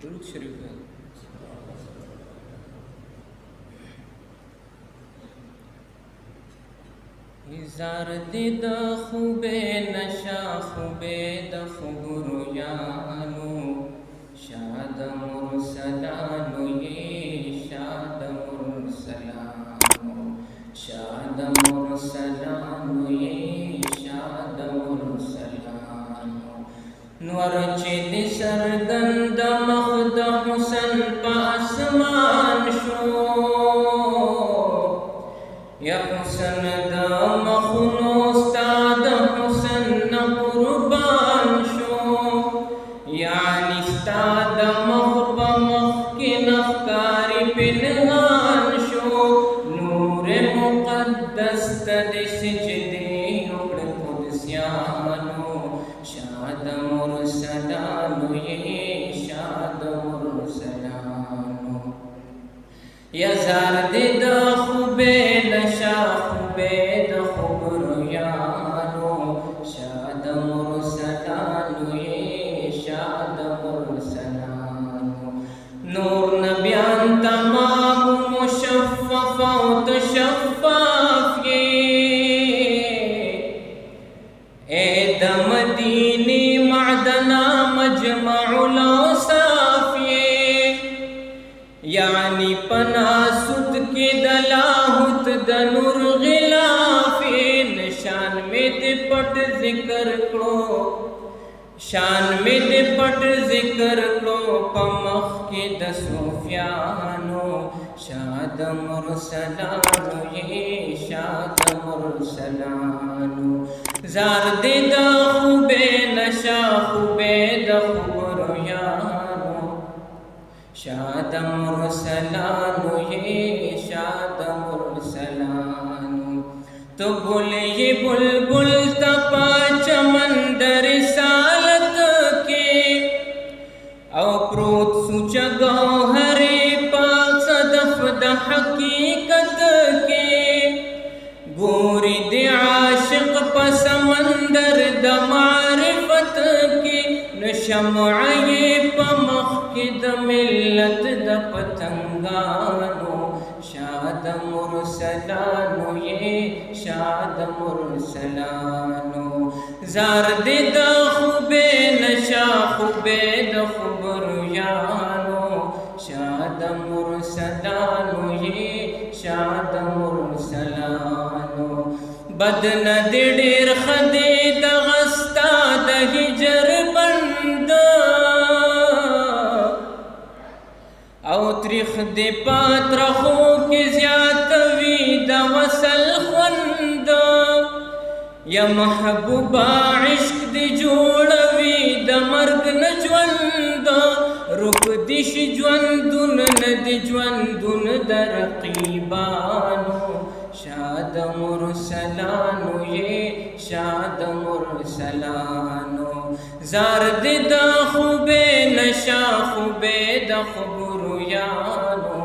दुरूद शरीफ है। ज़ारदे द खूबे नशा खूबे द खुबरू यानो शाद मुरसलानो ये शाद मुरसलानो शाद मुरसलानो ये शाद मुरसलानो नवर चिद सरगंद मखद हुसन पा आसमान शो या हुसन द मखनो उस्ताद हुसन न कुर्बान शो यानी उस्ताद मखब मखकिन अफकारी पिनहान शो नूर मुक़द्दस तद सिजदे उड़ कुदसियानो शाद मुरसलानो ये शाद मुरसलानो या ज़ारदे द खूबे नशा खूबे द खुबरू यानो शाद मुरसलानो ये शाद मुरसलानो नूर नबियान तमाम मुशफ़्फ़फ़ तशफ़्फ़फ़ ये ए द मदीनी मअदना मजमउल औसाफ ये यानी पनासुत के दलाहुत दनुर गिलाफिन शान में दे पट जिक्र करो शान में दे पट जिक्र करो पमख के दसूफियानो शाद मुरसलानो ये शाद मुरसलानो ज़ारदे द खूबे नशा खूबे द खुबरू यानो शाद मुरसलानो ये शाद मुरसलानो तो बोले ये बुलबुल तपा चमंदर सालत के औ प्रोत सूचा गौहरे पाक सदफ द हकीकत के गोरी दे आशिक पसमंदर द मारिफत के न शमअये पमख के द मिल्लत द पतंगानो शाद मुरसलानो ये शाद मुरसलानो ज़ारदे द खूबे नशा खूबे द खुबरू यानो शाद मुरसलानो ये शाद मुरसलानो बदन दिडेर खदे द गस्ता द हिजर बंद औ त्रिख दे पात्रखो के ज़्यातवी द वसल खुंद या महबूबा इश्क दे जोड़वी द मर्ग न ज्वंद रुक दिश ज्वंदुन नद ज्वंदुन द रक़ीबानो शाद मुरसलानो ये शाद मुरसलानो ज़ारदे द खूबे नशा खूबे द खुबरू यानो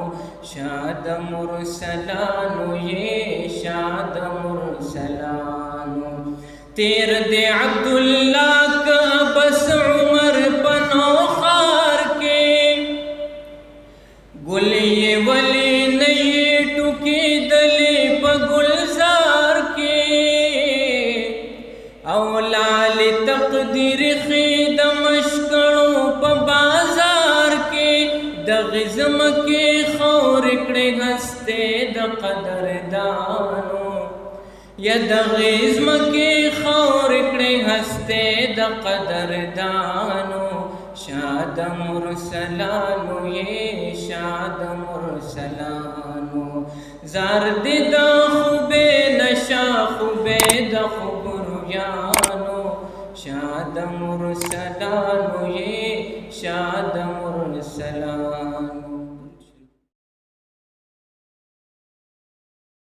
शाद मुरसलानो ये शाद मुरसलानो तेर दे अब्दुल्ला का बस उमर पनो खार के गुल ये वली नये टुके दले पगुलजार के औलाल तकदीर खीद मशकड़ों प बाजार के द गिज़म के खौरकड़े हस्ते द कदरदानो या द गिज़म के खौरकड़े हस्ते द कदरदानो शाद मुरसलानो ये शाद मुरसलानो ज़ारदे द खूबे नशा खूबे द खुबरू यानो शाद मुरसलानो ये शाद मुरसलानो।